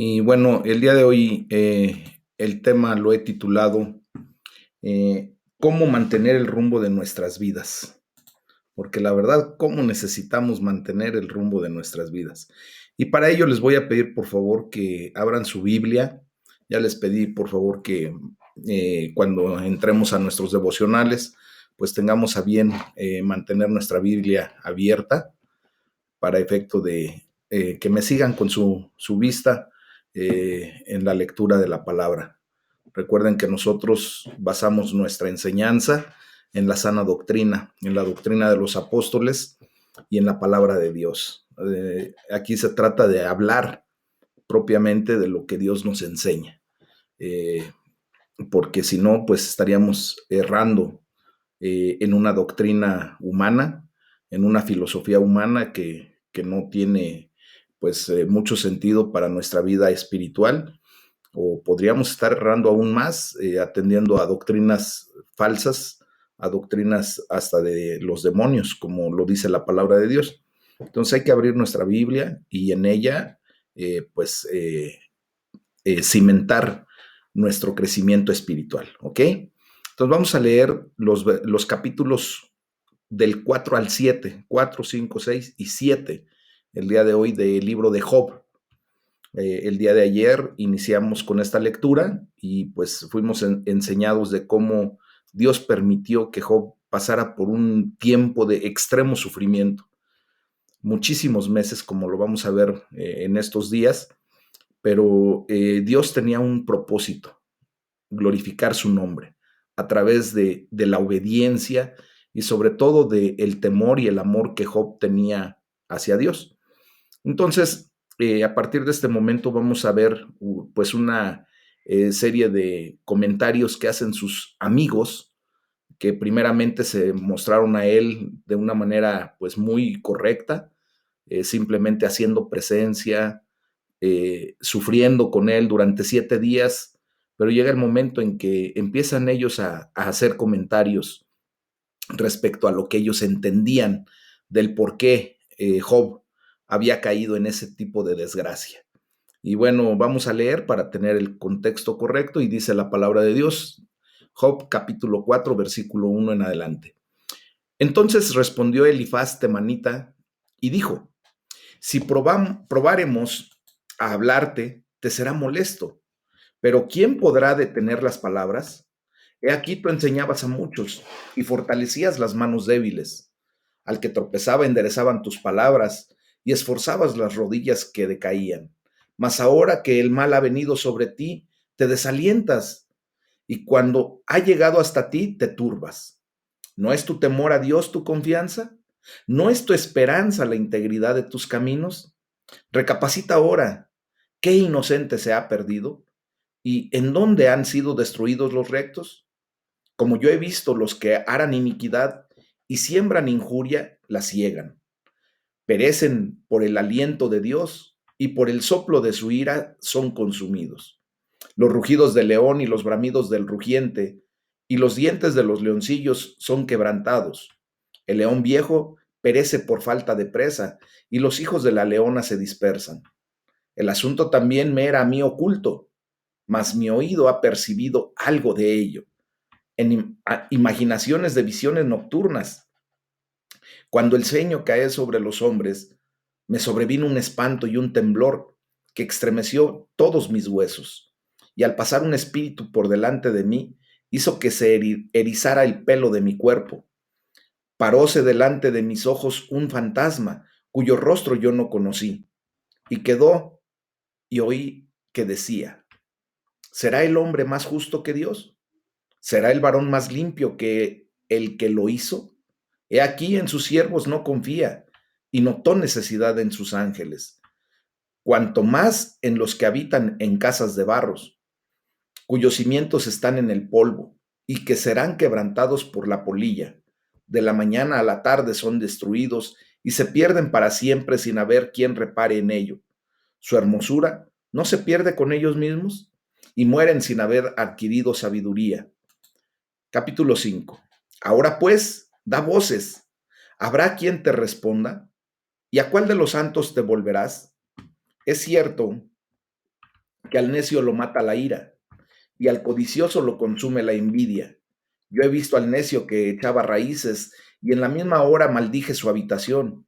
Y bueno, el día de hoy el tema lo he titulado ¿Cómo mantener el rumbo de nuestras vidas? Porque la verdad, ¿cómo necesitamos mantener el rumbo de nuestras vidas? Y para ello les voy a pedir por favor que abran su Biblia. Ya les pedí por favor que cuando entremos a nuestros devocionales, pues tengamos a bien mantener nuestra Biblia abierta para efecto de que me sigan con su vista en la lectura de la palabra. Recuerden que nosotros basamos nuestra enseñanza en la sana doctrina, en la doctrina de los apóstoles y en la palabra de Dios. Aquí se trata de hablar propiamente de lo que Dios nos enseña, eh, porque si no, pues estaríamos errando en una doctrina humana, en una filosofía humana que no tiene pues mucho sentido para nuestra vida espiritual, o podríamos estar errando aún más, atendiendo a doctrinas falsas, a doctrinas hasta de los demonios, como lo dice la palabra de Dios. Entonces hay que abrir nuestra Biblia y en ella, pues, cimentar nuestro crecimiento espiritual, ¿ok? Entonces vamos a leer los capítulos del 4 al 7, 4, 5, 6 y 7, el día de hoy del libro de Job. El día de ayer iniciamos con esta lectura y pues fuimos enseñados de cómo Dios permitió que Job pasara por un tiempo de extremo sufrimiento, muchísimos meses, como lo vamos a ver en estos días, pero Dios tenía un propósito: glorificar su nombre a través de la obediencia y sobre todo del temor y el amor que Job tenía hacia Dios. Entonces, a partir de este momento vamos a ver pues una serie de comentarios que hacen sus amigos, que primeramente se mostraron a él de una manera pues muy correcta, simplemente haciendo presencia, sufriendo con él durante 7 días, pero llega el momento en que empiezan ellos a hacer comentarios respecto a lo que ellos entendían del por qué Job había caído en ese tipo de desgracia. Y bueno, vamos a leer para tener el contexto correcto y dice la palabra de Dios, Job capítulo 4, versículo 1 en adelante. Entonces respondió Elifaz temanita y dijo: si probáremos a hablarte, te será molesto, pero ¿quién podrá detener las palabras? He aquí tú enseñabas a muchos y fortalecías las manos débiles. Al que tropezaba enderezaban tus palabras y esforzabas las rodillas que decaían. Mas ahora que el mal ha venido sobre ti, te desalientas y cuando ha llegado hasta ti, te turbas. ¿No es tu temor a Dios tu confianza? ¿No es tu esperanza la integridad de tus caminos? Recapacita ahora, ¿qué inocente se ha perdido? ¿Y en dónde han sido destruidos los rectos? Como yo he visto, los que harán iniquidad y siembran injuria, la ciegan. Perecen por el aliento de Dios y por el soplo de su ira son consumidos. Los rugidos del león y los bramidos del rugiente y los dientes de los leoncillos son quebrantados. El león viejo perece por falta de presa y los hijos de la leona se dispersan. El asunto también me era a mí oculto, mas mi oído ha percibido algo de ello, en imaginaciones de visiones nocturnas. Cuando el sueño cae sobre los hombres, me sobrevino un espanto y un temblor que estremeció todos mis huesos. Y al pasar un espíritu por delante de mí, hizo que se erizara el pelo de mi cuerpo. Paróse delante de mis ojos un fantasma, cuyo rostro yo no conocí. Y quedó, y oí que decía: ¿será el hombre más justo que Dios? ¿Será el varón más limpio que el que lo hizo? He aquí en sus siervos no confía, y notó necesidad en sus ángeles, cuanto más en los que habitan en casas de barros, cuyos cimientos están en el polvo, y que serán quebrantados por la polilla. De la mañana a la tarde son destruidos, y se pierden para siempre sin haber quien repare en ello. Su hermosura no se pierde con ellos mismos, y mueren sin haber adquirido sabiduría. Capítulo 5. Ahora pues, da voces. ¿Habrá quien te responda? ¿Y a cuál de los santos te volverás? Es cierto que al necio lo mata la ira y al codicioso lo consume la envidia. Yo he visto al necio que echaba raíces y en la misma hora maldije su habitación.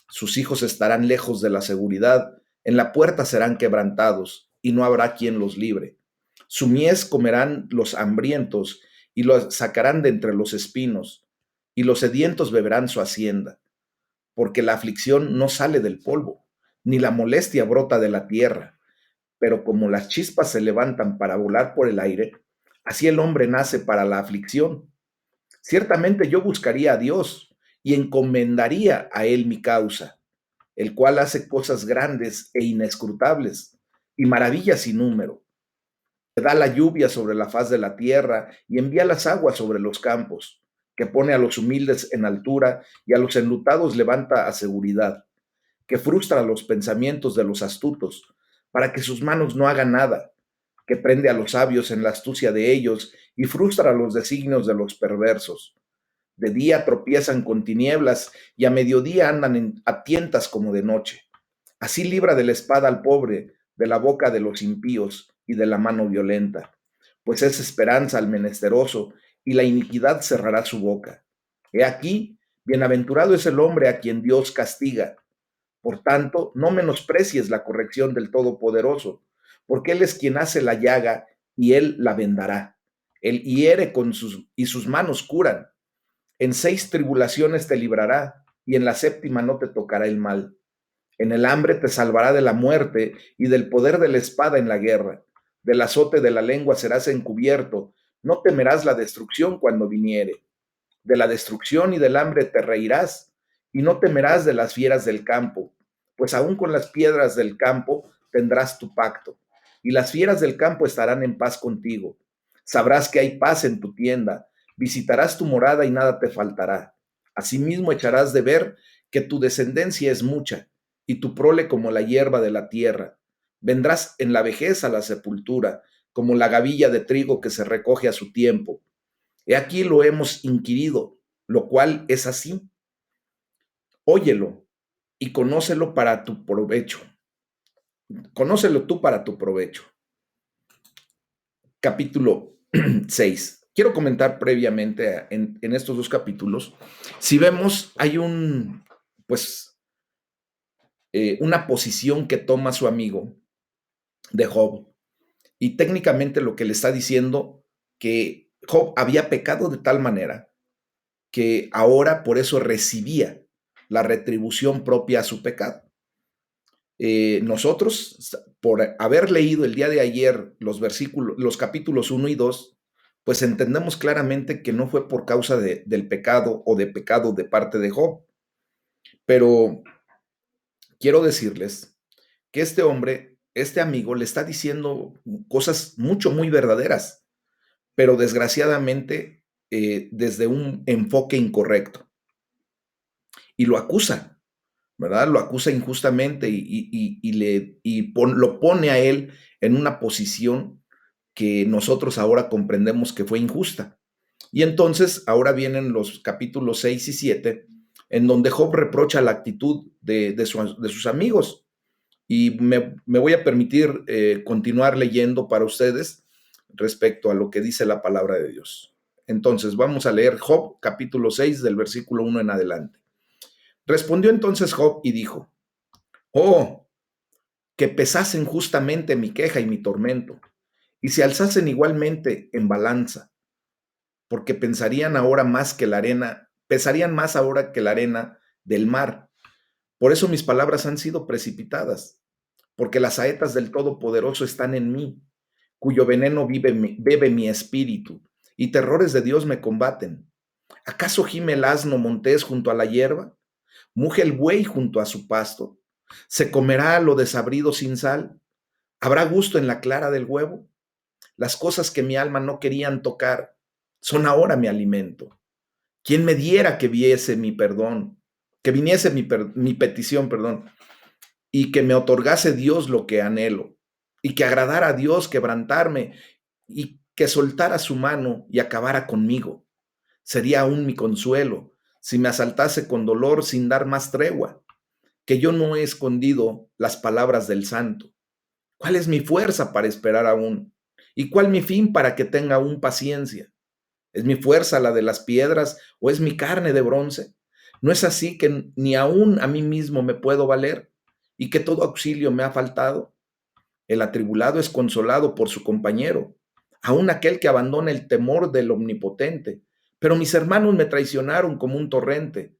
Sus hijos estarán lejos de la seguridad, en la puerta serán quebrantados y no habrá quien los libre. Su mies comerán los hambrientos y lo sacarán de entre los espinos, y los sedientos beberán su hacienda, porque la aflicción no sale del polvo, ni la molestia brota de la tierra. Pero como las chispas se levantan para volar por el aire, así el hombre nace para la aflicción. Ciertamente yo buscaría a Dios y encomendaría a él mi causa, el cual hace cosas grandes e inescrutables y maravillas sin número. Que da la lluvia sobre la faz de la tierra y envía las aguas sobre los campos, que pone a los humildes en altura y a los enlutados levanta a seguridad, que frustra los pensamientos de los astutos, para que sus manos no hagan nada, que prende a los sabios en la astucia de ellos y frustra los designios de los perversos. De día tropiezan con tinieblas y a mediodía andan a tientas como de noche. Así libra de la espada al pobre, de la boca de los impíos y de la mano violenta, pues es esperanza al menesteroso y la iniquidad cerrará su boca. He aquí, bienaventurado es el hombre a quien Dios castiga. Por tanto, no menosprecies la corrección del Todopoderoso, porque Él es quien hace la llaga y Él la vendará. Él hiere y sus manos curan. En 6 tribulaciones te librará y en la séptima no te tocará el mal. En el hambre te salvará de la muerte y del poder de la espada en la guerra. Del azote de la lengua serás encubierto. No temerás la destrucción cuando viniere. De la destrucción y del hambre te reirás y no temerás de las fieras del campo, pues aún con las piedras del campo tendrás tu pacto y las fieras del campo estarán en paz contigo. Sabrás que hay paz en tu tienda, visitarás tu morada y nada te faltará. Asimismo echarás de ver que tu descendencia es mucha y tu prole como la hierba de la tierra. Vendrás en la vejez a la sepultura, como la gavilla de trigo que se recoge a su tiempo. He aquí lo hemos inquirido, lo cual es así. Óyelo y conócelo para tu provecho. Conócelo tú para tu provecho. Capítulo 6. Quiero comentar previamente en estos 2 capítulos. Si vemos, hay una posición que toma su amigo de Job. Y técnicamente lo que le está diciendo que Job había pecado de tal manera que ahora por eso recibía la retribución propia a su pecado. Nosotros, por haber leído el día de ayer los capítulos 1 y 2, pues entendemos claramente que no fue por causa del pecado o de pecado de parte de Job. Pero quiero decirles que este hombre, este amigo, le está diciendo cosas muy verdaderas, pero desgraciadamente desde un enfoque incorrecto. Y lo acusa, ¿verdad? Lo acusa injustamente lo pone a él en una posición que nosotros ahora comprendemos que fue injusta. Y entonces ahora vienen los capítulos 6 y 7, en donde Job reprocha la actitud de sus amigos. Y me voy a permitir continuar leyendo para ustedes respecto a lo que dice la palabra de Dios. Entonces vamos a leer Job capítulo 6 del versículo 1 en adelante. Respondió entonces Job y dijo: Oh, que pesasen justamente mi queja y mi tormento, y se alzasen igualmente en balanza, porque pesarían más ahora que la arena del mar. Por eso mis palabras han sido precipitadas, porque las saetas del Todopoderoso están en mí, cuyo veneno bebe mi espíritu, y terrores de Dios me combaten. ¿Acaso gime el asno montés junto a la hierba? ¿Muge el buey junto a su pasto? ¿Se comerá lo desabrido sin sal? ¿Habrá gusto en la clara del huevo? Las cosas que mi alma no querían tocar son ahora mi alimento. ¿Quién me diera que viese mi perdón, que viniese mi petición, perdón, y que me otorgase Dios lo que anhelo, y que agradara a Dios quebrantarme, y que soltara su mano y acabara conmigo? Sería aún mi consuelo si me asaltase con dolor sin dar más tregua, que yo no he escondido las palabras del santo. ¿Cuál es mi fuerza para esperar aún? ¿Y cuál mi fin para que tenga aún paciencia? ¿Es mi fuerza la de las piedras o es mi carne de bronce? ¿No es así que ni aún a mí mismo me puedo valer y que todo auxilio me ha faltado? El atribulado es consolado por su compañero, aun aquel que abandona el temor del omnipotente. Pero mis hermanos me traicionaron como un torrente,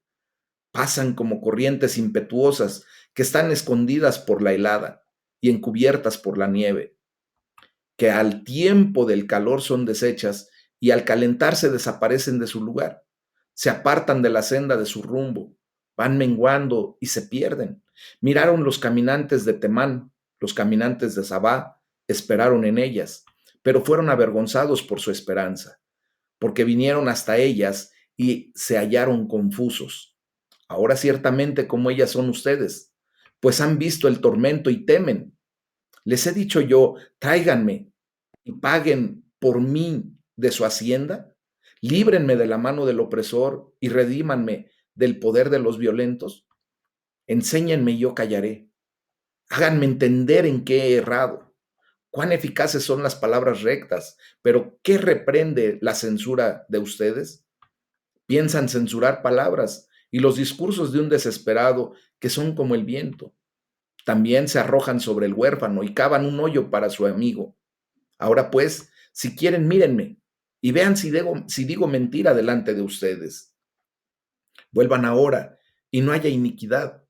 pasan como corrientes impetuosas que están escondidas por la helada y encubiertas por la nieve, que al tiempo del calor son deshechas y al calentarse desaparecen de su lugar, se apartan de la senda de su rumbo, van menguando y se pierden. Miraron los caminantes de Temán, los caminantes de Sabá, esperaron en ellas, pero fueron avergonzados por su esperanza, porque vinieron hasta ellas y se hallaron confusos. Ahora ciertamente como ellas son ustedes, pues han visto el tormento y temen. Les he dicho yo, tráiganme y paguen por mí de su hacienda, líbrenme de la mano del opresor y redímanme del poder de los violentos. Enséñenme y yo callaré. Háganme entender en qué he errado. Cuán eficaces son las palabras rectas, pero ¿qué reprende la censura de ustedes? Piensan censurar palabras y los discursos de un desesperado que son como el viento. También se arrojan sobre el huérfano y cavan un hoyo para su amigo. Ahora pues, si quieren, mírenme y vean si digo mentira delante de ustedes. Vuelvan ahora y no haya iniquidad.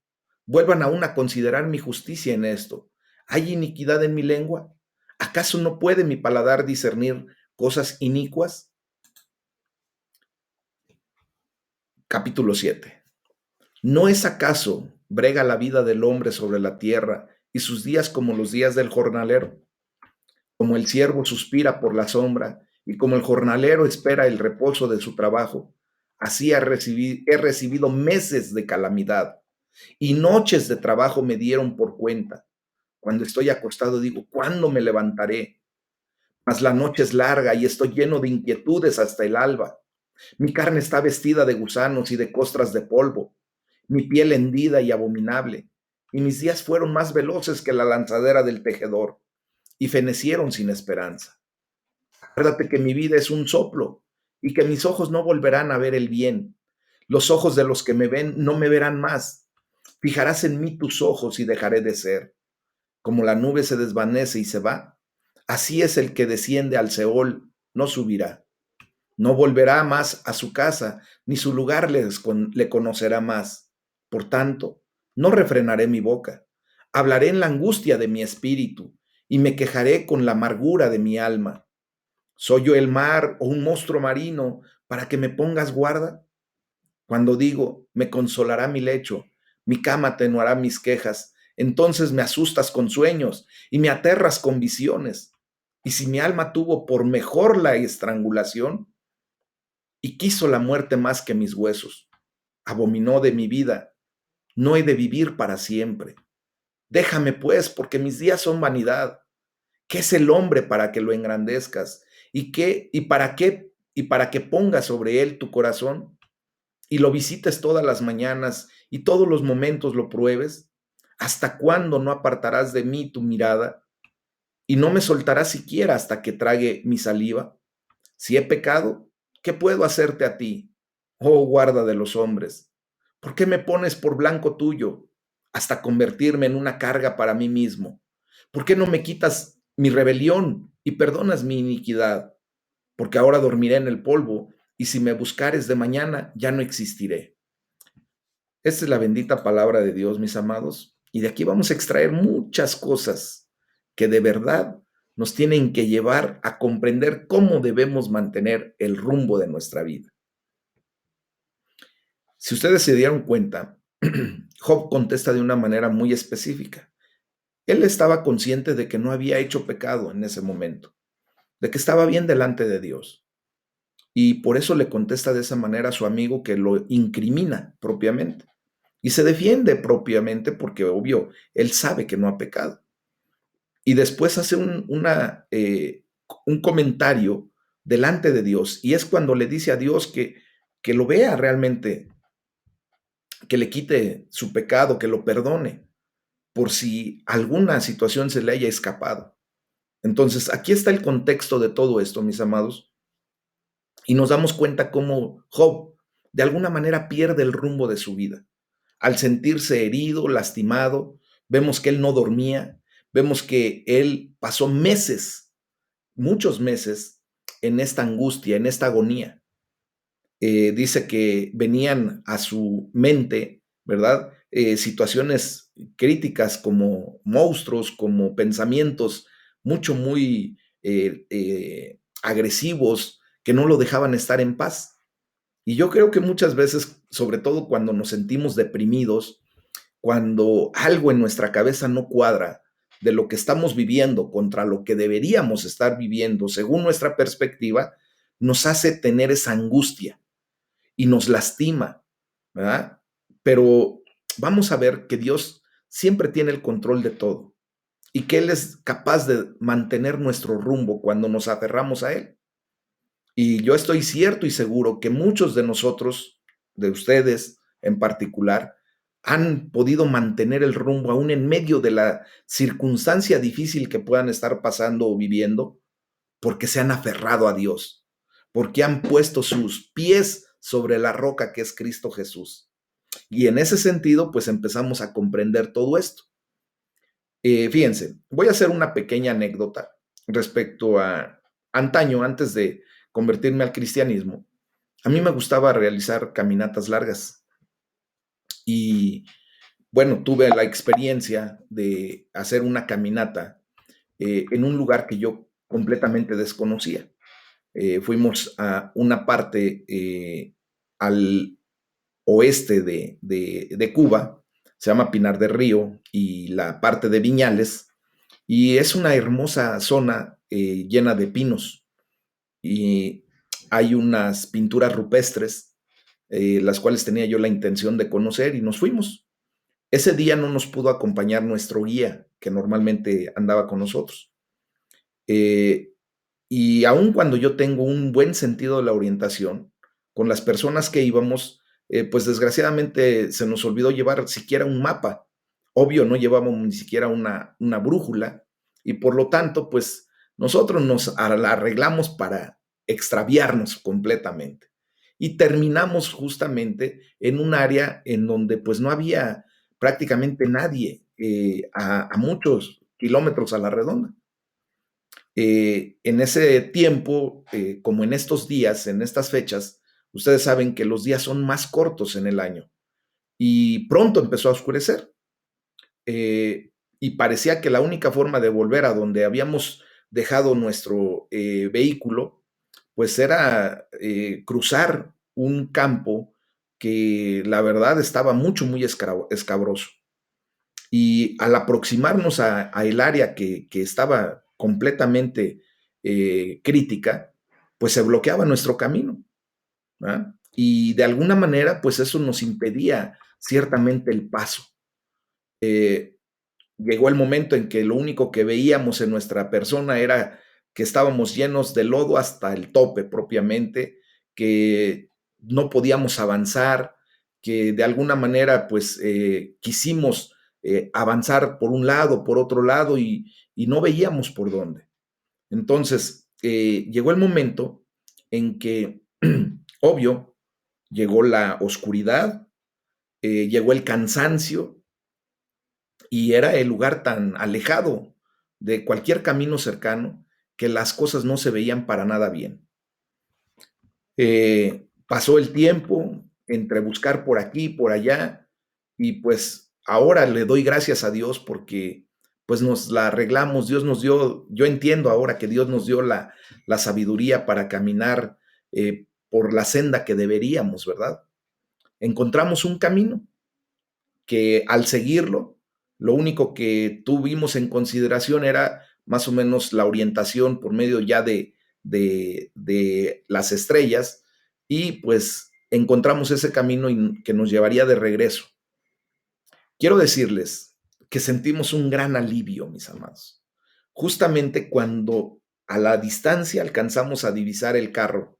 Vuelvan aún a considerar mi justicia en esto. ¿Hay iniquidad en mi lengua? ¿Acaso no puede mi paladar discernir cosas inicuas? Capítulo 7. ¿No es acaso brega la vida del hombre sobre la tierra y sus días como los días del jornalero? Como el siervo suspira por la sombra y como el jornalero espera el reposo de su trabajo, así he recibido meses de calamidad y noches de trabajo me dieron por cuenta. Cuando estoy acostado digo, ¿cuándo me levantaré? Mas la noche es larga y estoy lleno de inquietudes hasta el alba. Mi carne está vestida de gusanos y de costras de polvo, mi piel hendida y abominable, y mis días fueron más veloces que la lanzadera del tejedor, y fenecieron sin esperanza. Acuérdate que mi vida es un soplo, y que mis ojos no volverán a ver el bien. Los ojos de los que me ven no me verán más. Fijarás en mí tus ojos y dejaré de ser. Como la nube se desvanece y se va, así es el que desciende al Seol, no subirá. No volverá más a su casa, ni su lugar le conocerá más. Por tanto, no refrenaré mi boca. Hablaré en la angustia de mi espíritu y me quejaré con la amargura de mi alma. ¿Soy yo el mar o un monstruo marino para que me pongas guarda? Cuando digo, me consolará mi lecho, mi cama atenuará mis quejas, entonces me asustas con sueños y me aterras con visiones. Y si mi alma tuvo por mejor la estrangulación, y quiso la muerte más que mis huesos. Abominó de mi vida, no he de vivir para siempre. Déjame pues, porque mis días son vanidad. ¿Qué es el hombre para que lo engrandezcas? ¿Y para que pongas sobre él tu corazón y lo visites todas las mañanas y todos los momentos lo pruebes? ¿Hasta cuándo no apartarás de mí tu mirada y no me soltarás siquiera hasta que trague mi saliva? Si he pecado, ¿qué puedo hacerte a ti, oh guarda de los hombres? ¿Por qué me pones por blanco tuyo hasta convertirme en una carga para mí mismo? ¿Por qué no me quitas mi rebelión y perdonas mi iniquidad? Porque ahora dormiré en el polvo y si me buscares de mañana ya no existiré. Esta es la bendita palabra de Dios, mis amados, y de aquí vamos a extraer muchas cosas que de verdad nos tienen que llevar a comprender cómo debemos mantener el rumbo de nuestra vida. Si ustedes se dieron cuenta, Job contesta de una manera muy específica. Él estaba consciente de que no había hecho pecado en ese momento, de que estaba bien delante de Dios. Y por eso le contesta de esa manera a su amigo que lo incrimina propiamente. Y se defiende propiamente porque, obvio, él sabe que no ha pecado. Y después hace un comentario delante de Dios. Y es cuando le dice a Dios que lo vea realmente, que le quite su pecado, que lo perdone. por si alguna situación se le haya escapado. Entonces, aquí está el contexto de todo esto, mis amados, y nos damos cuenta cómo Job de alguna manera pierde el rumbo de su vida. Al sentirse herido, lastimado, vemos que él no dormía, vemos que él pasó meses, muchos meses, en esta angustia, en esta agonía. Dice que venían a su mente, ¿verdad? Situaciones críticas como monstruos, como pensamientos muy agresivos que no lo dejaban estar en paz. Y yo creo que muchas veces, sobre todo cuando nos sentimos deprimidos, cuando algo en nuestra cabeza no cuadra de lo que estamos viviendo contra lo que deberíamos estar viviendo según nuestra perspectiva, nos hace tener esa angustia y nos lastima, ¿verdad? Pero vamos a ver que Dios siempre tiene el control de todo y que Él es capaz de mantener nuestro rumbo cuando nos aferramos a Él. Y yo estoy cierto y seguro que muchos de nosotros, de ustedes en particular, han podido mantener el rumbo aún en medio de la circunstancia difícil que puedan estar pasando o viviendo, porque se han aferrado a Dios, porque han puesto sus pies sobre la roca que es Cristo Jesús. Y en ese sentido, pues empezamos a comprender todo esto. Fíjense, voy a hacer una pequeña anécdota respecto a antaño, antes de convertirme al cristianismo. A mí me gustaba realizar caminatas largas y bueno, tuve la experiencia de hacer una caminata en un lugar que yo completamente desconocía. Fuimos a una parte al oeste de Cuba, se llama Pinar del Río, y la parte de Viñales, y es una hermosa zona llena de pinos, y hay unas pinturas rupestres, las cuales tenía yo la intención de conocer, y nos fuimos. Ese día no nos pudo acompañar nuestro guía, que normalmente andaba con nosotros. Eh, y aun cuando yo tengo un buen sentido de la orientación, con las personas que íbamos, pues desgraciadamente se nos olvidó llevar siquiera un mapa. Obvio, no llevábamos ni siquiera una brújula y por lo tanto, pues nosotros nos arreglamos para extraviarnos completamente. Y terminamos justamente en un área en donde pues no había prácticamente nadie a muchos kilómetros a la redonda. En ese tiempo, como en estos días, en estas fechas, ustedes saben que los días son más cortos en el año y pronto empezó a oscurecer. Y parecía que la única forma de volver a donde habíamos dejado nuestro vehículo, pues era cruzar un campo que la verdad estaba muy escabroso. Y al aproximarnos a el área que estaba completamente crítica, pues se bloqueaba nuestro camino, ¿verdad? Y de alguna manera, pues eso nos impedía ciertamente el paso. Eh, Llegó el momento en que lo único que veíamos en nuestra persona era que estábamos llenos de lodo hasta el tope propiamente, que no podíamos avanzar, que de alguna manera pues quisimos avanzar por un lado, por otro lado y no veíamos por dónde. Entonces, llegó el momento en que, obvio, llegó la oscuridad, llegó el cansancio, y era el lugar tan alejado de cualquier camino cercano que las cosas no se veían para nada bien. Pasó el tiempo entre buscar por aquí, por allá, y pues ahora le doy gracias a Dios porque pues nos la arreglamos, Dios nos dio, yo entiendo ahora que Dios nos dio la sabiduría para caminar por la senda que deberíamos, ¿verdad? Encontramos un camino que al seguirlo, lo único que tuvimos en consideración era más o menos la orientación por medio ya de las estrellas y pues encontramos ese camino que nos llevaría de regreso. Quiero decirles que sentimos un gran alivio, mis amados, justamente cuando a la distancia alcanzamos a divisar el carro,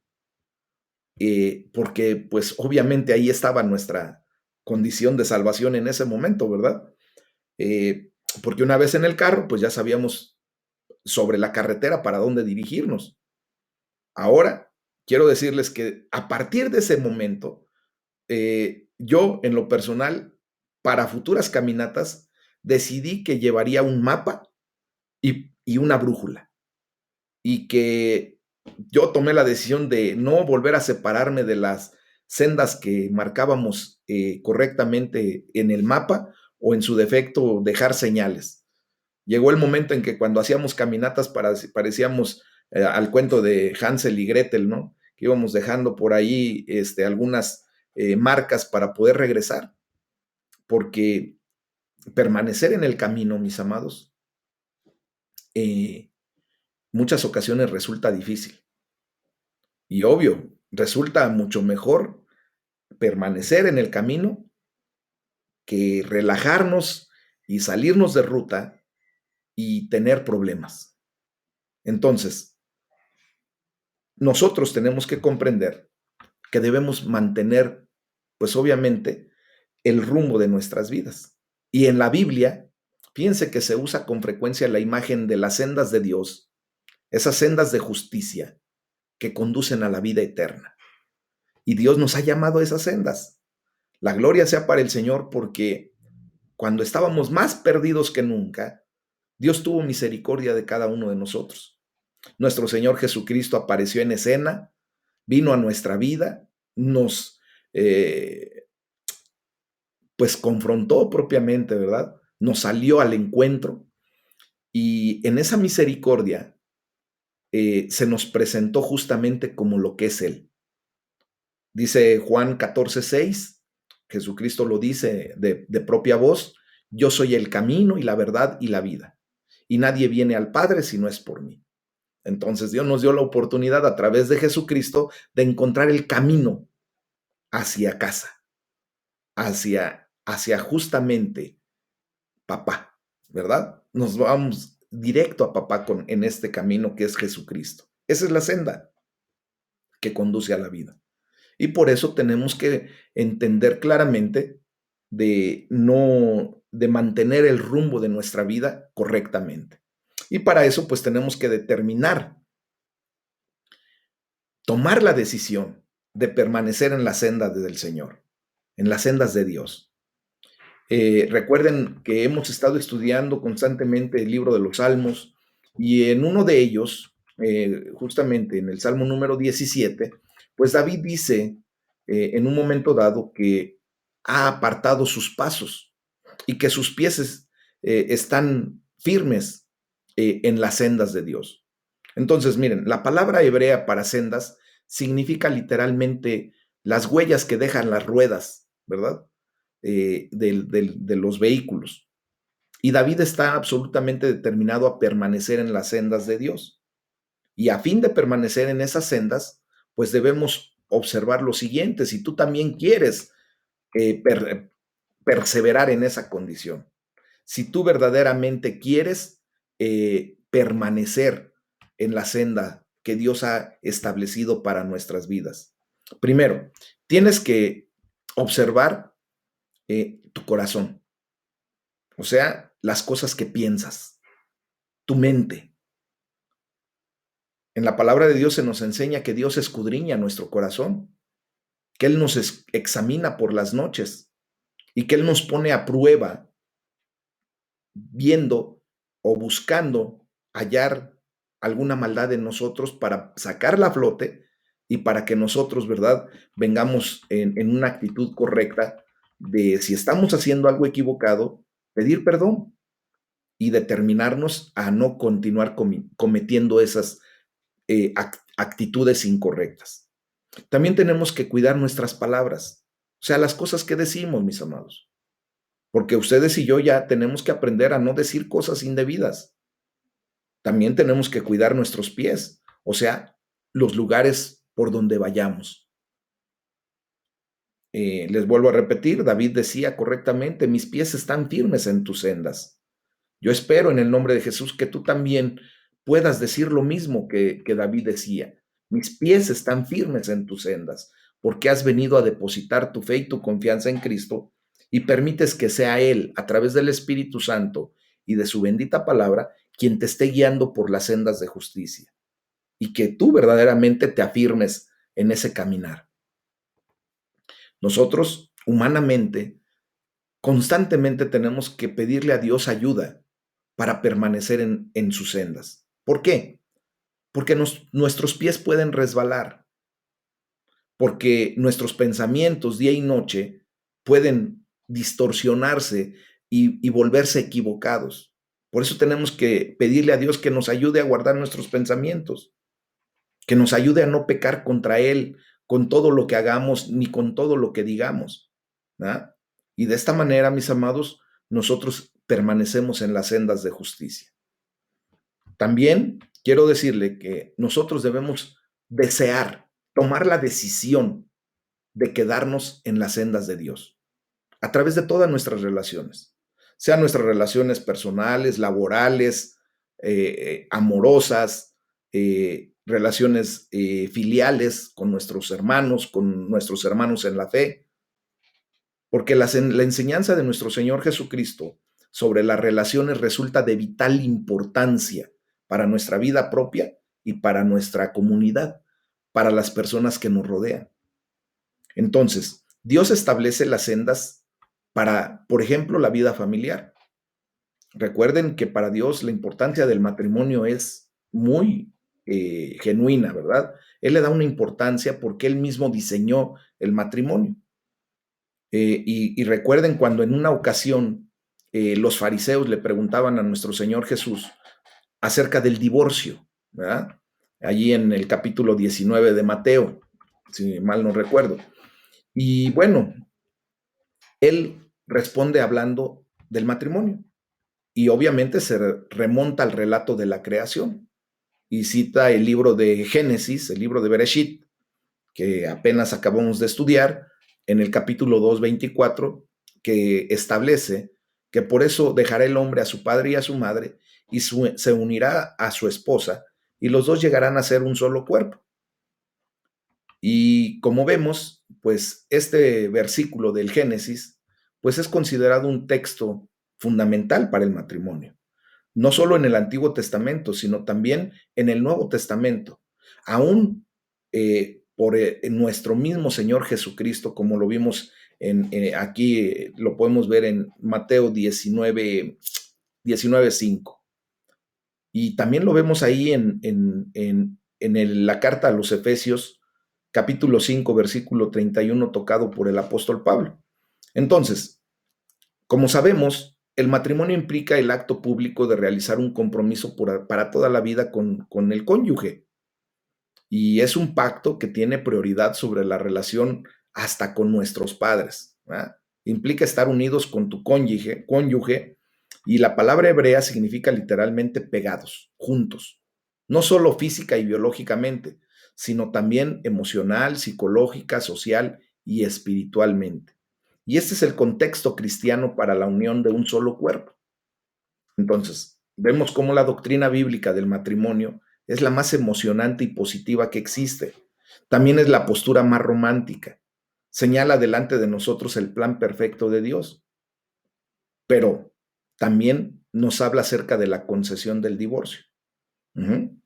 porque pues obviamente ahí estaba nuestra condición de salvación en ese momento, ¿verdad? eh, porque una vez en el carro, pues ya sabíamos sobre la carretera para dónde dirigirnos. Ahora, quiero decirles que a partir de ese momento, yo en lo personal, para futuras caminatas, decidí que llevaría un mapa y una brújula, y que yo tomé la decisión de no volver a separarme de las sendas que marcábamos correctamente en el mapa, o en su defecto dejar señales. Llegó el momento en que cuando hacíamos caminatas parecíamos al cuento de Hansel y Gretel, ¿no? Que íbamos dejando por ahí algunas marcas para poder regresar, porque permanecer en el camino, mis amados, eh, muchas ocasiones resulta difícil. Y obvio, resulta mucho mejor permanecer en el camino que relajarnos y salirnos de ruta y tener problemas. Entonces, nosotros tenemos que comprender que debemos mantener, pues obviamente, el rumbo de nuestras vidas. Y en la Biblia, fíjense que se usa con frecuencia la imagen de las sendas de Dios, esas sendas de justicia que conducen a la vida eterna. Y Dios nos ha llamado a esas sendas. La gloria sea para el Señor, porque cuando estábamos más perdidos que nunca, Dios tuvo misericordia de cada uno de nosotros. Nuestro Señor Jesucristo apareció en escena, vino a nuestra vida, nos pues confrontó propiamente, ¿verdad? Nos salió al encuentro, y en esa misericordia se nos presentó justamente como lo que es Él. Dice Juan 14:6, Jesucristo lo dice de propia voz: yo soy el camino y la verdad y la vida, y nadie viene al Padre si no es por mí. Entonces Dios nos dio la oportunidad a través de Jesucristo de encontrar el camino hacia casa, hacia justamente papá, ¿verdad? Nos vamos directo a papá en este camino que es Jesucristo. Esa es la senda que conduce a la vida. Y por eso tenemos que entender claramente de mantener el rumbo de nuestra vida correctamente. Y para eso, pues tenemos que tomar la decisión de permanecer en la senda del Señor, en las sendas de Dios. Recuerden que hemos estado estudiando constantemente el libro de los Salmos, y en uno de ellos, justamente en el Salmo número 17, pues David dice en un momento dado que ha apartado sus pasos y que sus pies están firmes en las sendas de Dios. Entonces, miren, la palabra hebrea para sendas significa literalmente las huellas que dejan las ruedas, ¿verdad? De los vehículos. Y David está absolutamente determinado a permanecer en las sendas de Dios. Y a fin de permanecer en esas sendas, pues debemos observar lo siguiente: si tú también quieres perseverar en esa condición, si tú verdaderamente quieres permanecer en la senda que Dios ha establecido para nuestras vidas, primero, tienes que observar tu corazón, o sea, las cosas que piensas, tu mente. En la palabra de Dios se nos enseña que Dios escudriña nuestro corazón, que Él nos examina por las noches y que Él nos pone a prueba viendo o buscando hallar alguna maldad en nosotros para sacarla a flote, y para que nosotros, ¿verdad?, vengamos en una actitud correcta de, si estamos haciendo algo equivocado, pedir perdón y determinarnos a no continuar cometiendo esas actitudes incorrectas. También tenemos que cuidar nuestras palabras, o sea, las cosas que decimos, mis amados, porque ustedes y yo ya tenemos que aprender a no decir cosas indebidas. También tenemos que cuidar nuestros pies, o sea, los lugares por donde vayamos. Les vuelvo a repetir, David decía correctamente: mis pies están firmes en tus sendas. Yo espero en el nombre de Jesús que tú también puedas decir lo mismo que David decía: mis pies están firmes en tus sendas, porque has venido a depositar tu fe y tu confianza en Cristo, y permites que sea Él, a través del Espíritu Santo y de su bendita palabra, quien te esté guiando por las sendas de justicia y que tú verdaderamente te afirmes en ese caminar. Nosotros, humanamente, constantemente tenemos que pedirle a Dios ayuda para permanecer en sus sendas. ¿Por qué? Porque nuestros pies pueden resbalar, porque nuestros pensamientos día y noche pueden distorsionarse y volverse equivocados. Por eso tenemos que pedirle a Dios que nos ayude a guardar nuestros pensamientos, que nos ayude a no pecar contra Él con todo lo que hagamos ni con todo lo que digamos, ¿verdad? Y de esta manera, mis amados, nosotros permanecemos en las sendas de justicia. También quiero decirle que nosotros debemos desear, tomar la decisión de quedarnos en las sendas de Dios a través de todas nuestras relaciones, sean nuestras relaciones personales, laborales, amorosas, relaciones filiales con nuestros hermanos en la fe, porque la enseñanza de nuestro Señor Jesucristo sobre las relaciones resulta de vital importancia para nuestra vida propia y para nuestra comunidad, para las personas que nos rodean. Entonces, Dios establece las sendas para, por ejemplo, la vida familiar. Recuerden que para Dios la importancia del matrimonio es muy genuina, ¿verdad? Él le da una importancia porque Él mismo diseñó el matrimonio. Y recuerden cuando en una ocasión los fariseos le preguntaban a nuestro Señor Jesús acerca del divorcio, ¿verdad? Allí en el capítulo 19 de Mateo, si mal no recuerdo. Y bueno, Él responde hablando del matrimonio y obviamente se remonta al relato de la creación y cita el libro de Génesis, el libro de Bereshit, que apenas acabamos de estudiar, en el capítulo 2:24, que establece que por eso dejará el hombre a su padre y a su madre y se unirá a su esposa y los dos llegarán a ser un solo cuerpo. Y como vemos, pues este versículo del Génesis, pues es considerado un texto fundamental para el matrimonio, no solo en el Antiguo Testamento, sino también en el Nuevo Testamento. Aún por nuestro mismo Señor Jesucristo, como lo vimos aquí, lo podemos ver en Mateo 19:5. Y también lo vemos ahí en la carta a los Efesios, capítulo 5, versículo 31, tocado por el apóstol Pablo. Entonces, como sabemos, el matrimonio implica el acto público de realizar un compromiso para toda la vida con el cónyuge. Y es un pacto que tiene prioridad sobre la relación hasta con nuestros padres, ¿verdad? Implica estar unidos con tu cónyuge, y la palabra hebrea significa literalmente pegados, juntos, no solo física y biológicamente, sino también emocional, psicológica, social y espiritualmente. Y este es el contexto cristiano para la unión de un solo cuerpo. Entonces, vemos cómo la doctrina bíblica del matrimonio es la más emocionante y positiva que existe. También es la postura más romántica. Señala delante de nosotros el plan perfecto de Dios, pero también nos habla acerca de la concesión del divorcio. Ujú.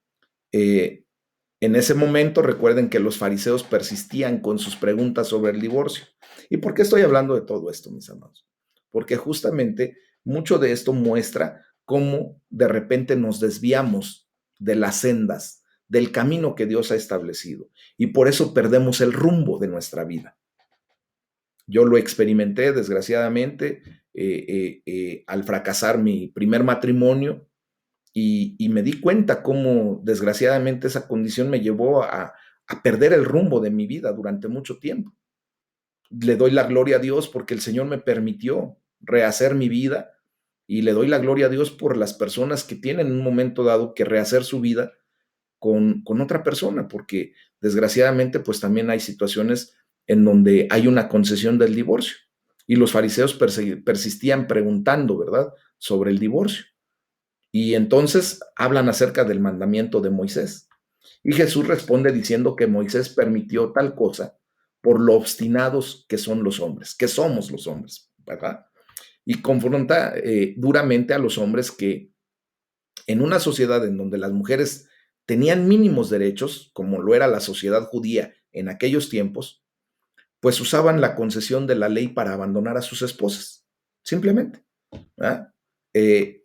En ese momento, recuerden que los fariseos persistían con sus preguntas sobre el divorcio. ¿Y por qué estoy hablando de todo esto, mis amados? Porque justamente mucho de esto muestra cómo de repente nos desviamos de las sendas, del camino que Dios ha establecido, y por eso perdemos el rumbo de nuestra vida. Yo lo experimenté, desgraciadamente, al fracasar mi primer matrimonio, y me di cuenta cómo desgraciadamente esa condición me llevó a perder el rumbo de mi vida durante mucho tiempo. Le doy la gloria a Dios porque el Señor me permitió rehacer mi vida y le doy la gloria a Dios por las personas que tienen en un momento dado que rehacer su vida con otra persona, porque desgraciadamente pues también hay situaciones en donde hay una concesión del divorcio y los fariseos persistían preguntando, ¿verdad?, sobre el divorcio. Y entonces hablan acerca del mandamiento de Moisés. Y Jesús responde diciendo que Moisés permitió tal cosa por lo obstinados que son los hombres, que somos los hombres. ¿verdad? Y confronta duramente a los hombres que en una sociedad en donde las mujeres tenían mínimos derechos, como lo era la sociedad judía en aquellos tiempos, pues usaban la concesión de la ley para abandonar a sus esposas, simplemente. ¿Verdad?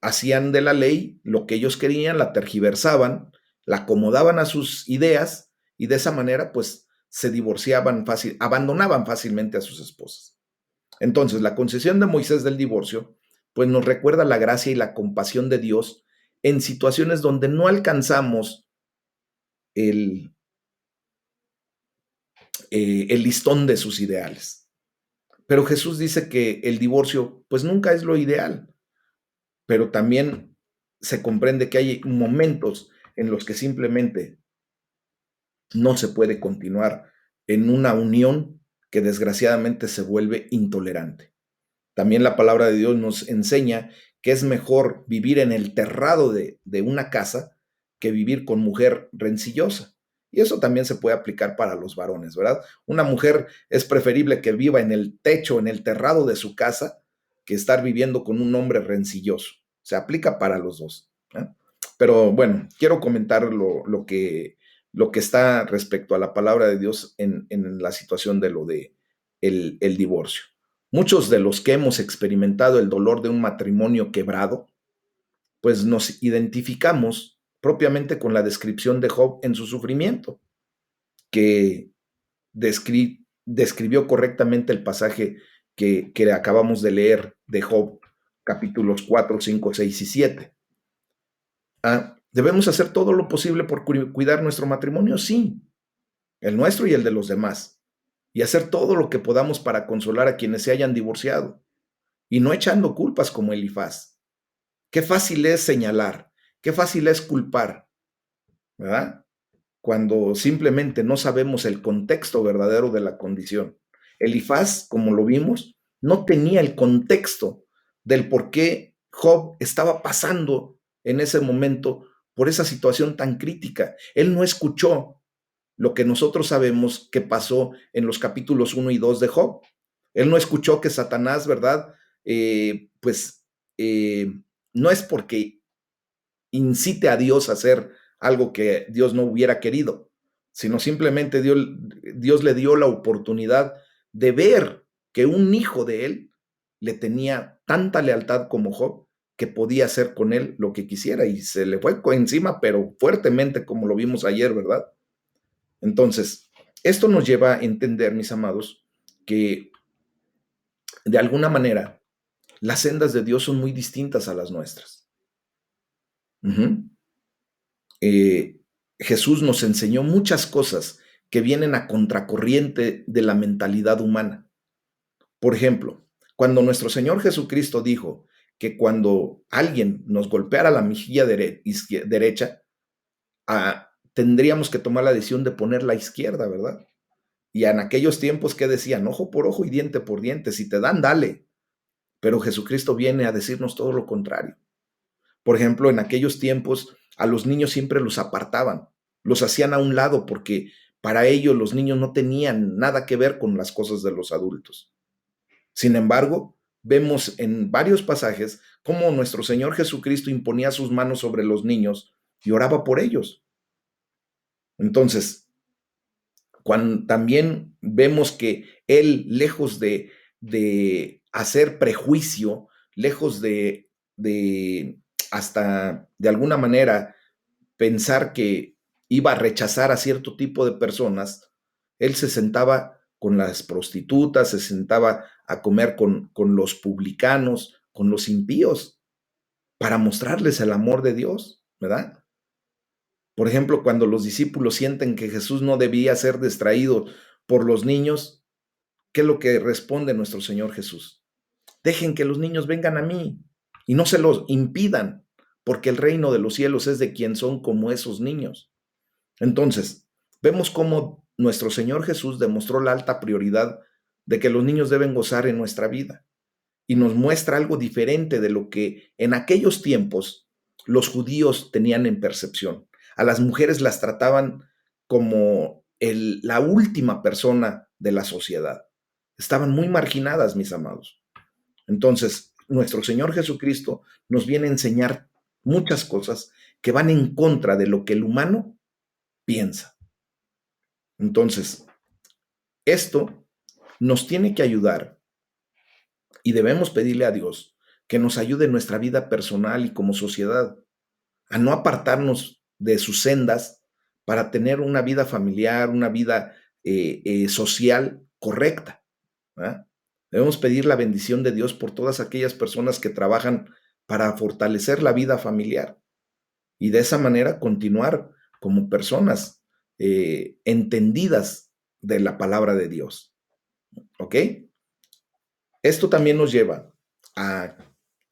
Hacían de la ley lo que ellos querían, la tergiversaban, la acomodaban a sus ideas y de esa manera pues se divorciaban fácil, abandonaban fácilmente a sus esposas. Entonces, la concesión de Moisés del divorcio pues nos recuerda la gracia y la compasión de Dios en situaciones donde no alcanzamos el, el listón de sus ideales. Pero Jesús dice que el divorcio pues nunca es lo ideal, pero también se comprende que hay momentos en los que simplemente no se puede continuar en una unión que desgraciadamente se vuelve intolerante. También la palabra de Dios nos enseña que es mejor vivir en el terrado de una casa que vivir con mujer rencillosa. Y eso también se puede aplicar para los varones, ¿verdad? Una mujer es preferible que viva en el techo, en el terrado de su casa, que estar viviendo con un hombre rencilloso. Se aplica para los dos. ¿Eh? Pero bueno, quiero comentar lo que está respecto a la palabra de Dios en la situación de lo de el divorcio. Muchos de los que hemos experimentado el dolor de un matrimonio quebrado, pues nos identificamos propiamente con la descripción de Job en su sufrimiento, que describió correctamente el pasaje que acabamos de leer de Job, capítulos 4, 5, 6 y 7. ¿Debemos hacer todo lo posible por cuidar nuestro matrimonio? Sí, el nuestro y el de los demás. Y hacer todo lo que podamos para consolar a quienes se hayan divorciado. Y no echando culpas como Elifaz. Qué fácil es señalar, qué fácil es culpar, ¿verdad? Cuando simplemente no sabemos el contexto verdadero de la condición. Elifaz, como lo vimos, no tenía el contexto del por qué Job estaba pasando en ese momento por esa situación tan crítica. Él no escuchó lo que nosotros sabemos que pasó en los capítulos 1 y 2 de Job. Él no escuchó que Satanás, ¿verdad? Pues no es porque incite a Dios a hacer algo que Dios no hubiera querido, sino simplemente Dios le dio la oportunidad de ver que un hijo de él le tenía tanta lealtad como Job que podía hacer con él lo que quisiera y se le fue encima, pero fuertemente como lo vimos ayer, ¿verdad? Entonces, esto nos lleva a entender, mis amados, que de alguna manera las sendas de Dios son muy distintas a las nuestras. Uh-huh. Jesús nos enseñó muchas cosas que vienen a contracorriente de la mentalidad humana. Por ejemplo, cuando nuestro Señor Jesucristo dijo que cuando alguien nos golpeara la mejilla derecha, tendríamos que tomar la decisión de poner la izquierda, ¿verdad? Y en aquellos tiempos que decían, ojo por ojo y diente por diente, si te dan, dale. Pero Jesucristo viene a decirnos todo lo contrario. Por ejemplo, en aquellos tiempos a los niños siempre los apartaban, los hacían a un lado porque para ellos los niños no tenían nada que ver con las cosas de los adultos. Sin embargo, vemos en varios pasajes cómo nuestro Señor Jesucristo imponía sus manos sobre los niños y oraba por ellos. Entonces, cuando también vemos que Él, lejos de hacer prejuicio, lejos de hasta de alguna manera pensar que iba a rechazar a cierto tipo de personas, él se sentaba con las prostitutas, se sentaba a comer con los publicanos, con los impíos, para mostrarles el amor de Dios, ¿verdad? Por ejemplo, cuando los discípulos sienten que Jesús no debía ser distraído por los niños, ¿qué es lo que responde nuestro Señor Jesús? Dejen que los niños vengan a mí y no se los impidan, porque el reino de los cielos es de quien son como esos niños. Entonces, vemos cómo nuestro Señor Jesús demostró la alta prioridad de que los niños deben gozar en nuestra vida y nos muestra algo diferente de lo que en aquellos tiempos los judíos tenían en percepción. A las mujeres las trataban como la última persona de la sociedad. Estaban muy marginadas, mis amados. Entonces, nuestro Señor Jesucristo nos viene a enseñar muchas cosas que van en contra de lo que el humano piensa. Entonces, esto nos tiene que ayudar y debemos pedirle a Dios que nos ayude en nuestra vida personal y como sociedad a no apartarnos de sus sendas para tener una vida familiar, una vida social correcta, ¿verdad? Debemos pedir la bendición de Dios por todas aquellas personas que trabajan para fortalecer la vida familiar y de esa manera continuar como personas entendidas de la palabra de Dios. ¿Ok? Esto también nos lleva a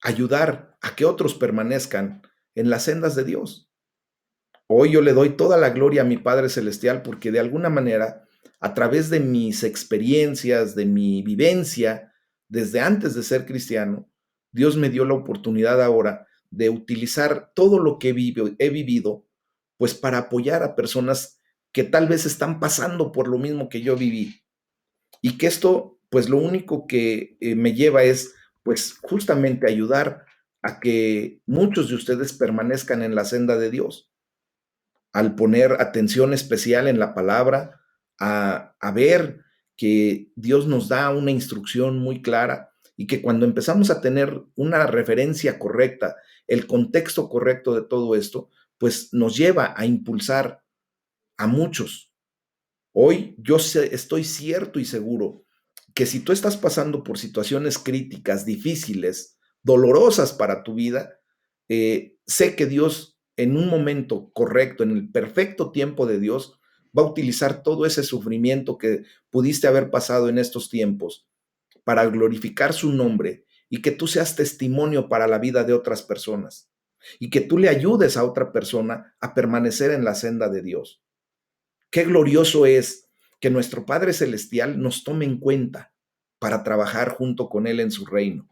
ayudar a que otros permanezcan en las sendas de Dios. Hoy yo le doy toda la gloria a mi Padre Celestial porque de alguna manera, a través de mis experiencias, de mi vivencia, desde antes de ser cristiano, Dios me dio la oportunidad ahora de utilizar todo lo que he vivido, pues para apoyar a personas que tal vez están pasando por lo mismo que yo viví. Y que esto, pues lo único que me lleva es, pues justamente ayudar a que muchos de ustedes permanezcan en la senda de Dios al poner atención especial en la palabra, a ver que Dios nos da una instrucción muy clara y que cuando empezamos a tener una referencia correcta, el contexto correcto de todo esto, pues nos lleva a impulsar a muchos. Hoy estoy cierto y seguro que si tú estás pasando por situaciones críticas, difíciles, dolorosas para tu vida, sé que Dios en un momento correcto, en el perfecto tiempo de Dios, va a utilizar todo ese sufrimiento que pudiste haber pasado en estos tiempos para glorificar su nombre y que tú seas testimonio para la vida de otras personas y que tú le ayudes a otra persona a permanecer en la senda de Dios. Qué glorioso es que nuestro Padre Celestial nos tome en cuenta para trabajar junto con Él en su reino.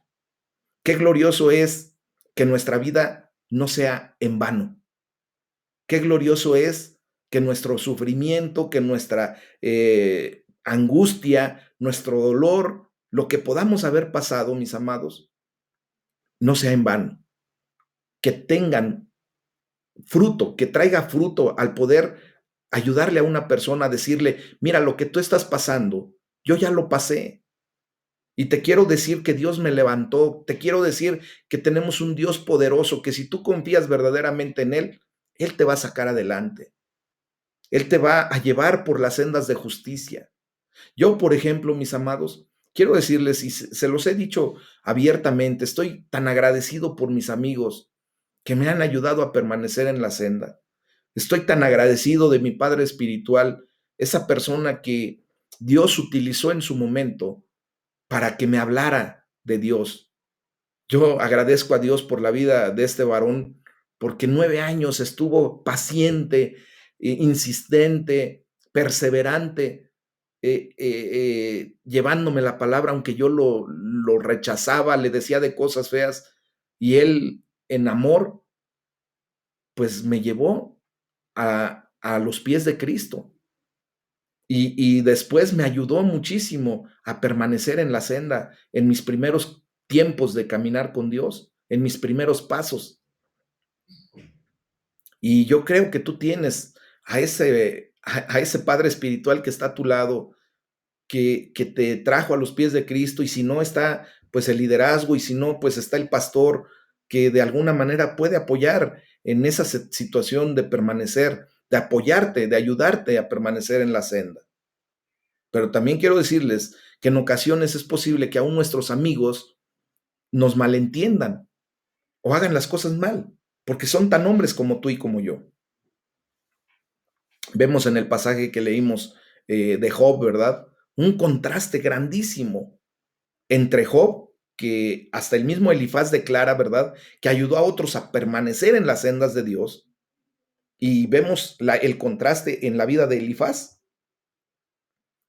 Qué glorioso es que nuestra vida no sea en vano. Qué glorioso es que nuestro sufrimiento, que nuestra angustia, nuestro dolor, lo que podamos haber pasado, mis amados, no sea en vano. Que tengan fruto, que traiga fruto al poder ayudarle a una persona a decirle, mira, lo que tú estás pasando, yo ya lo pasé. Y te quiero decir que Dios me levantó, te quiero decir que tenemos un Dios poderoso, que si tú confías verdaderamente en Él te va a sacar adelante. Él te va a llevar por las sendas de justicia. Yo, por ejemplo, mis amados, quiero decirles, y se los he dicho abiertamente, estoy tan agradecido por mis amigos que me han ayudado a permanecer en la senda. Estoy tan agradecido de mi padre espiritual, esa persona que Dios utilizó en su momento para que me hablara de Dios. Yo agradezco a Dios por la vida de este varón, porque 9 años estuvo paciente, insistente, perseverante, llevándome la palabra, aunque yo lo rechazaba, le decía de cosas feas, y él en amor, pues me llevó a los pies de Cristo. Y después me ayudó muchísimo a permanecer en la senda, en mis primeros tiempos de caminar con Dios, en mis primeros pasos. Y yo creo que tú tienes a ese Padre espiritual que está a tu lado, que te trajo a los pies de Cristo, y si no está, pues el liderazgo, y si no, pues está el pastor que de alguna manera puede apoyar en esa situación de permanecer, de apoyarte, de ayudarte a permanecer en la senda. Pero también quiero decirles que en ocasiones es posible que aún nuestros amigos nos malentiendan o hagan las cosas mal, porque son tan hombres como tú y como yo. Vemos en el pasaje que leímos de Job, ¿verdad? Un contraste grandísimo entre Job, que hasta el mismo Elifaz declara, ¿verdad? Que ayudó a otros a permanecer en las sendas de Dios. Y vemos el contraste en la vida de Elifaz,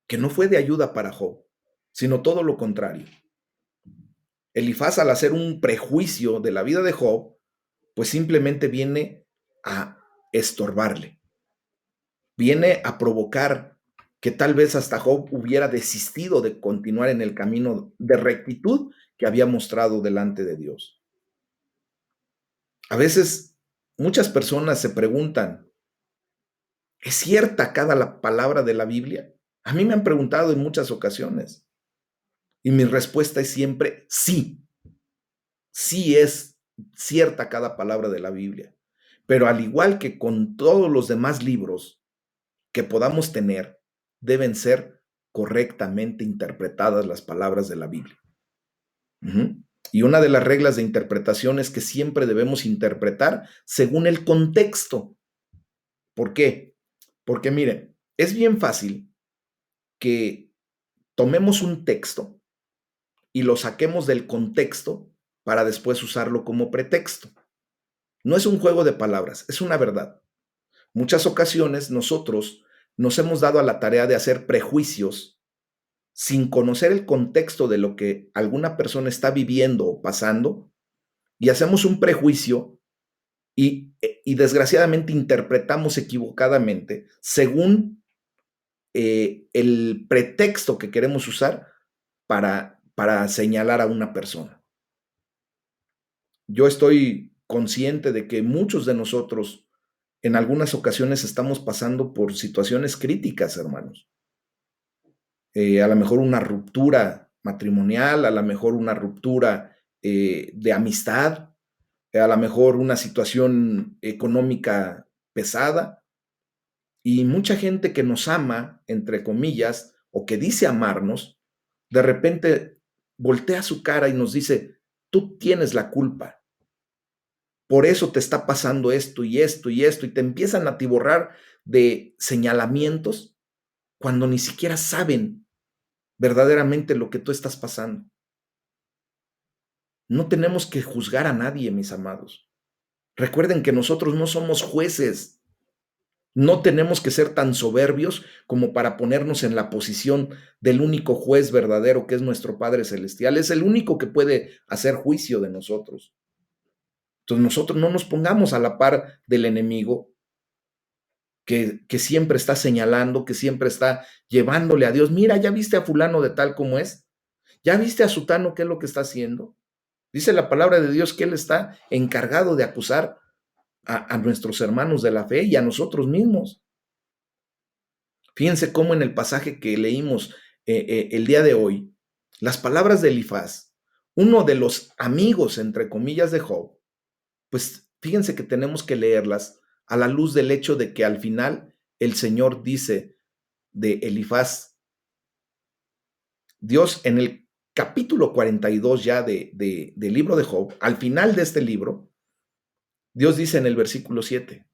que no fue de ayuda para Job, sino todo lo contrario. Elifaz, al hacer un prejuicio de la vida de Job, pues simplemente viene a estorbarle, viene a provocar que tal vez hasta Job hubiera desistido de continuar en el camino de rectitud que había mostrado delante de Dios. A veces muchas personas se preguntan, ¿es cierta cada palabra de la Biblia? A mí me han preguntado en muchas ocasiones y mi respuesta es siempre sí. Sí es cierta cada palabra de la Biblia. Pero al igual que con todos los demás libros que podamos tener, deben ser correctamente interpretadas las palabras de la Biblia. Ujú. Y una de las reglas de interpretación es que siempre debemos interpretar según el contexto. ¿Por qué? Porque miren, es bien fácil que tomemos un texto y lo saquemos del contexto para después usarlo como pretexto. No es un juego de palabras, es una verdad. Muchas ocasiones nosotros nos hemos dado a la tarea de hacer prejuicios sin conocer el contexto de lo que alguna persona está viviendo o pasando, y hacemos un prejuicio y desgraciadamente interpretamos equivocadamente según el pretexto que queremos usar para señalar a una persona. Yo estoy consciente de que muchos de nosotros en algunas ocasiones estamos pasando por situaciones críticas, hermanos. A lo mejor una ruptura matrimonial, a lo mejor una ruptura de amistad, a lo mejor una situación económica pesada. Y mucha gente que nos ama, entre comillas, o que dice amarnos, de repente voltea su cara y nos dice, tú tienes la culpa, por eso te está pasando esto y esto y esto, y te empiezan a atiborrar de señalamientos cuando ni siquiera saben verdaderamente lo que tú estás pasando. No tenemos que juzgar a nadie, mis amados. Recuerden que nosotros no somos jueces. No tenemos que ser tan soberbios como para ponernos en la posición del único juez verdadero que es nuestro Padre Celestial. Es el único que puede hacer juicio de nosotros. Entonces nosotros no nos pongamos a la par del enemigo que siempre está señalando, que siempre está llevándole a Dios. Mira, ¿ya viste a fulano de tal como es? ¿Ya viste a sutano qué es lo que está haciendo? Dice la palabra de Dios que Él está encargado de acusar a nuestros hermanos de la fe y a nosotros mismos. Fíjense cómo en el pasaje que leímos el día de hoy, las palabras de Elifaz, uno de los amigos, entre comillas, de Job, pues fíjense que tenemos que leerlas a la luz del hecho de que al final el Señor dice de Elifaz, Dios en el capítulo 42 ya del libro de Job, al final de este libro, Dios dice en el versículo 7,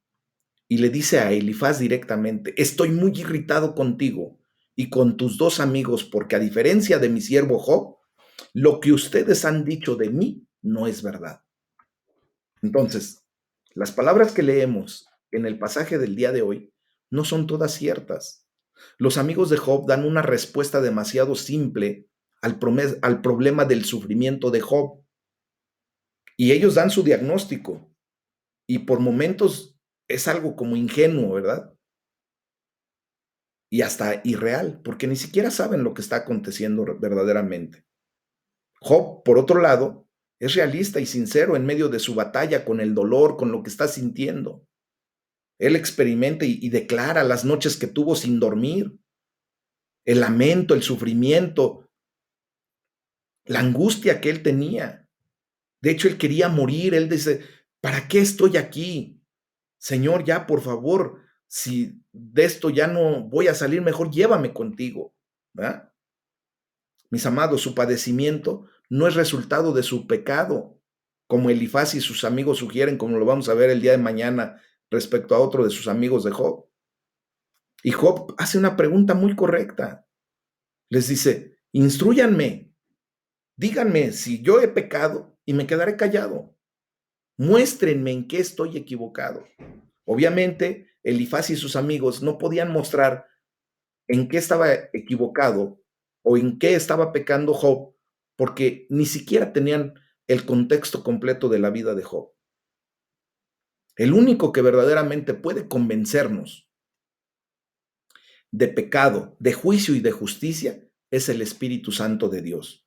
y le dice a Elifaz directamente, estoy muy irritado contigo y con tus dos amigos, porque a diferencia de mi siervo Job, lo que ustedes han dicho de mí no es verdad. Entonces, las palabras que leemos en el pasaje del día de hoy no son todas ciertas. Los amigos de Job dan una respuesta demasiado simple al problema del sufrimiento de Job. Y ellos dan su diagnóstico. Y por momentos es algo como ingenuo, ¿verdad? Y hasta irreal, porque ni siquiera saben lo que está aconteciendo verdaderamente. Job, por otro lado, es realista y sincero en medio de su batalla con el dolor, con lo que está sintiendo. Él experimenta y declara las noches que tuvo sin dormir, el lamento, el sufrimiento, la angustia que él tenía. De hecho, él quería morir. Él dice, ¿para qué estoy aquí? Señor, ya, por favor, si de esto ya no voy a salir, mejor llévame contigo. ¿Verdad? Mis amados, su padecimiento no es resultado de su pecado, como Elifaz y sus amigos sugieren, como lo vamos a ver el día de mañana respecto a otro de sus amigos de Job. Y Job hace una pregunta muy correcta. Les dice, instrúyanme, díganme si yo he pecado y me quedaré callado. Muéstrenme en qué estoy equivocado. Obviamente, Elifaz y sus amigos no podían mostrar en qué estaba equivocado o en qué estaba pecando Job, porque ni siquiera tenían el contexto completo de la vida de Job. El único que verdaderamente puede convencernos de pecado, de juicio y de justicia es el Espíritu Santo de Dios.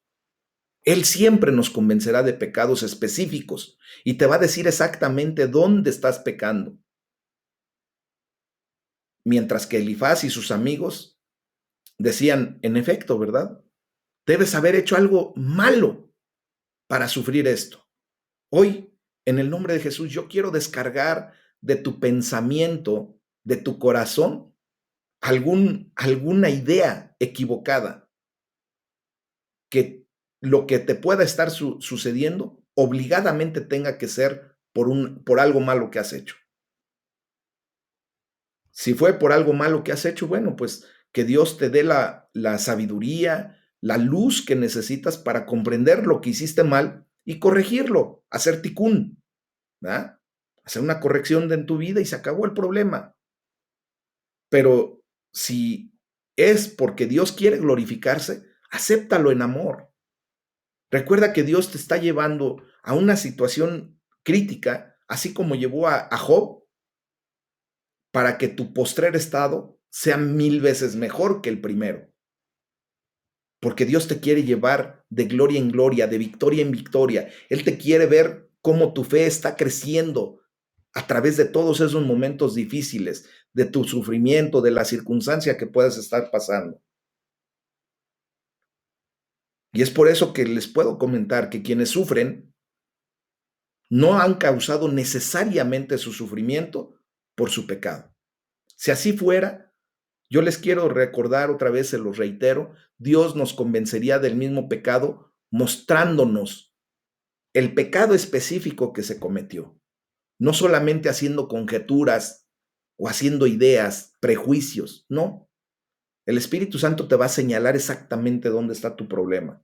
Él siempre nos convencerá de pecados específicos y te va a decir exactamente dónde estás pecando. Mientras que Elifaz y sus amigos decían, en efecto, ¿verdad? Debes haber hecho algo malo para sufrir esto. Hoy, en el nombre de Jesús, yo quiero descargar de tu pensamiento, de tu corazón, alguna idea equivocada que lo que te pueda estar sucediendo obligadamente tenga que ser por algo malo que has hecho. Si fue por algo malo que has hecho, bueno, pues que Dios te dé la sabiduría, la luz que necesitas para comprender lo que hiciste mal y corregirlo, hacer ticún, ¿verdad? Hacer una corrección en tu vida y se acabó el problema. Pero si es porque Dios quiere glorificarse, acéptalo en amor. Recuerda que Dios te está llevando a una situación crítica, así como llevó a Job, para que tu postrer estado sea 1000 veces mejor que el primero. Porque Dios te quiere llevar de gloria en gloria, de victoria en victoria. Él te quiere ver cómo tu fe está creciendo a través de todos esos momentos difíciles, de tu sufrimiento, de la circunstancia que puedas estar pasando. Y es por eso que les puedo comentar que quienes sufren no han causado necesariamente su sufrimiento por su pecado. Si así fuera, yo les quiero recordar otra vez, se los reitero, Dios nos convencería del mismo pecado mostrándonos el pecado específico que se cometió, no solamente haciendo conjeturas o haciendo ideas, prejuicios, no. El Espíritu Santo te va a señalar exactamente dónde está tu problema.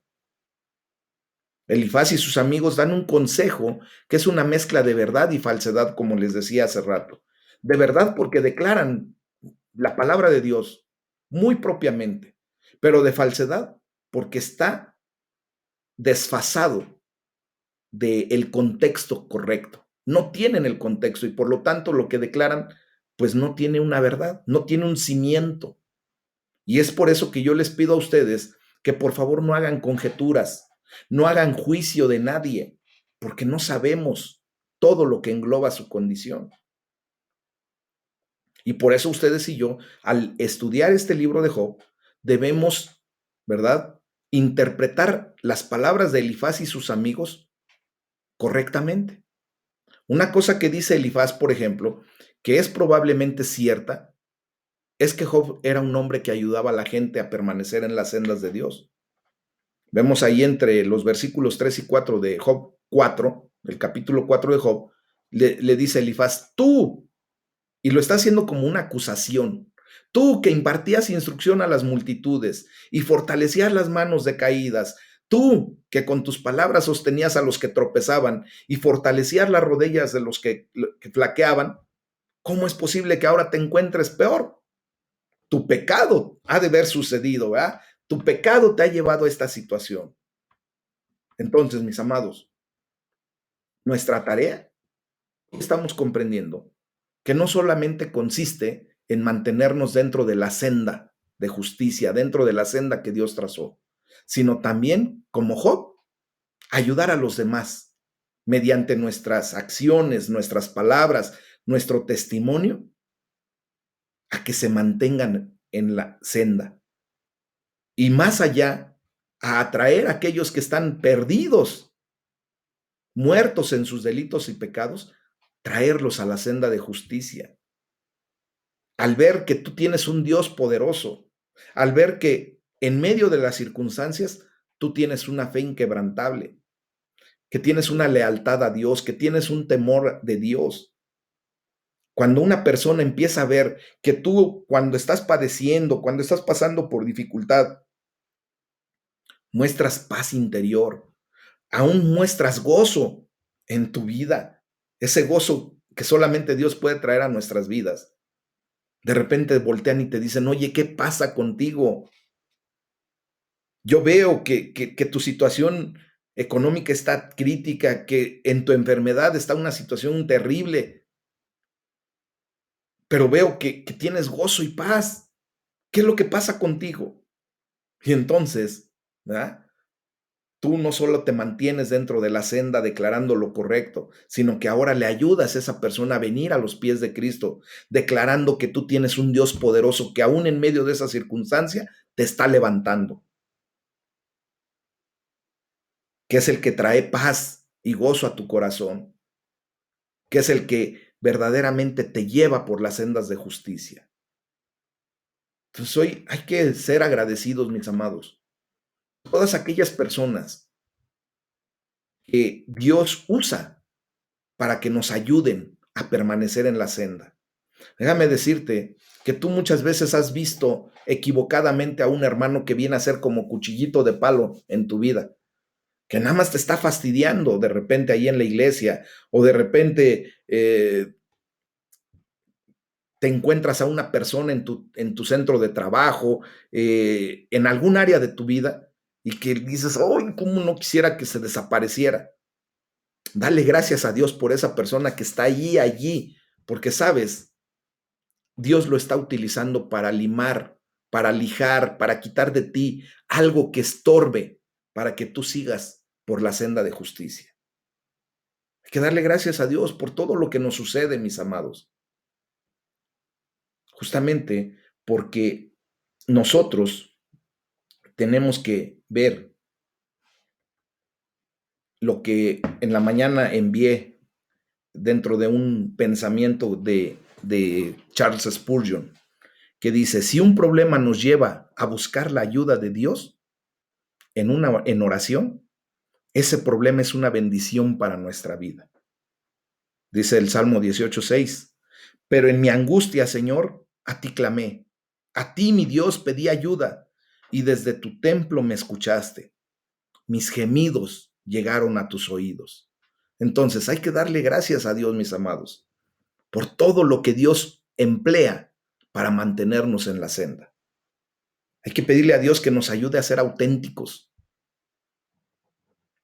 Elifaz y sus amigos dan un consejo que es una mezcla de verdad y falsedad, como les decía hace rato. De verdad porque declaran la palabra de Dios muy propiamente, pero de falsedad porque está desfasado del contexto correcto. No tienen el contexto y por lo tanto lo que declaran pues no tiene una verdad, no tiene un cimiento. Y es por eso que yo les pido a ustedes que por favor no hagan conjeturas, no hagan juicio de nadie, porque no sabemos todo lo que engloba su condición. Y por eso ustedes y yo, al estudiar este libro de Job, debemos, ¿verdad?, interpretar las palabras de Elifaz y sus amigos correctamente. Una cosa que dice Elifaz, por ejemplo, que es probablemente cierta, es que Job era un hombre que ayudaba a la gente a permanecer en las sendas de Dios. Vemos ahí entre los versículos 3 y 4 de Job 4, el capítulo 4 de Job, le dice Elifaz, tú, y lo está haciendo como una acusación, tú que impartías instrucción a las multitudes y fortalecías las manos decaídas, tú que con tus palabras sostenías a los que tropezaban y fortalecías las rodillas de los que flaqueaban, ¿cómo es posible que ahora te encuentres peor? Tu pecado ha de haber sucedido, ¿verdad? Tu pecado te ha llevado a esta situación. Entonces, mis amados, nuestra tarea, estamos comprendiendo que no solamente consiste en mantenernos dentro de la senda de justicia, dentro de la senda que Dios trazó, sino también, como Job, ayudar a los demás mediante nuestras acciones, nuestras palabras, nuestro testimonio, a que se mantengan en la senda. Y más allá, a atraer a aquellos que están perdidos, muertos en sus delitos y pecados, traerlos a la senda de justicia. Al ver que tú tienes un Dios poderoso, al ver que en medio de las circunstancias tú tienes una fe inquebrantable, que tienes una lealtad a Dios, que tienes un temor de Dios. Cuando una persona empieza a ver que tú, cuando estás padeciendo, cuando estás pasando por dificultad, muestras paz interior, aún muestras gozo en tu vida, ese gozo que solamente Dios puede traer a nuestras vidas. De repente voltean y te dicen, oye, ¿qué pasa contigo? Yo veo que tu situación económica está crítica, que en tu enfermedad está una situación terrible, pero veo que tienes gozo y paz. ¿Qué es lo que pasa contigo? Y entonces, ¿verdad? Tú no solo te mantienes dentro de la senda declarando lo correcto, sino que ahora le ayudas a esa persona a venir a los pies de Cristo, declarando que tú tienes un Dios poderoso que aún en medio de esa circunstancia te está levantando, que es el que trae paz y gozo a tu corazón, que es el que verdaderamente te lleva por las sendas de justicia. Entonces hoy hay que ser agradecidos, mis amados. Todas aquellas personas que Dios usa para que nos ayuden a permanecer en la senda. Déjame decirte que tú muchas veces has visto equivocadamente a un hermano que viene a ser como cuchillito de palo en tu vida, que nada más te está fastidiando de repente ahí en la iglesia o de repente te encuentras a una persona en tu centro de trabajo, en algún área de tu vida y que dices, ¡ay, cómo no quisiera que se desapareciera! Dale gracias a Dios por esa persona que está allí, porque sabes, Dios lo está utilizando para limar, para lijar, para quitar de ti algo que estorbe, para que tú sigas por la senda de justicia. Hay que darle gracias a Dios por todo lo que nos sucede, mis amados. Justamente porque nosotros tenemos que ver lo que en la mañana envié dentro de un pensamiento de Charles Spurgeon, que dice, si un problema nos lleva a buscar la ayuda de Dios en oración, ese problema es una bendición para nuestra vida. Dice el Salmo 18:6, pero en mi angustia, Señor, a ti clamé, a ti, mi Dios, pedí ayuda, y desde tu templo me escuchaste. Mis gemidos llegaron a tus oídos. Entonces hay que darle gracias a Dios, mis amados, por todo lo que Dios emplea para mantenernos en la senda. Hay que pedirle a Dios que nos ayude a ser auténticos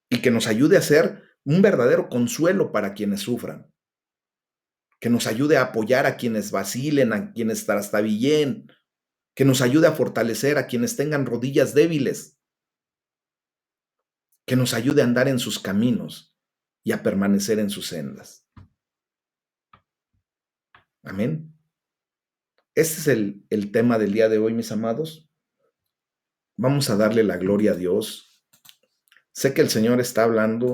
y que nos ayude a ser un verdadero consuelo para quienes sufran, que nos ayude a apoyar a quienes vacilen, a quienes trastabillen, que nos ayude a fortalecer a quienes tengan rodillas débiles, que nos ayude a andar en sus caminos y a permanecer en sus sendas. Amén. Este es el tema del día de hoy, mis amados. Vamos a darle la gloria a Dios. Sé que el Señor está hablando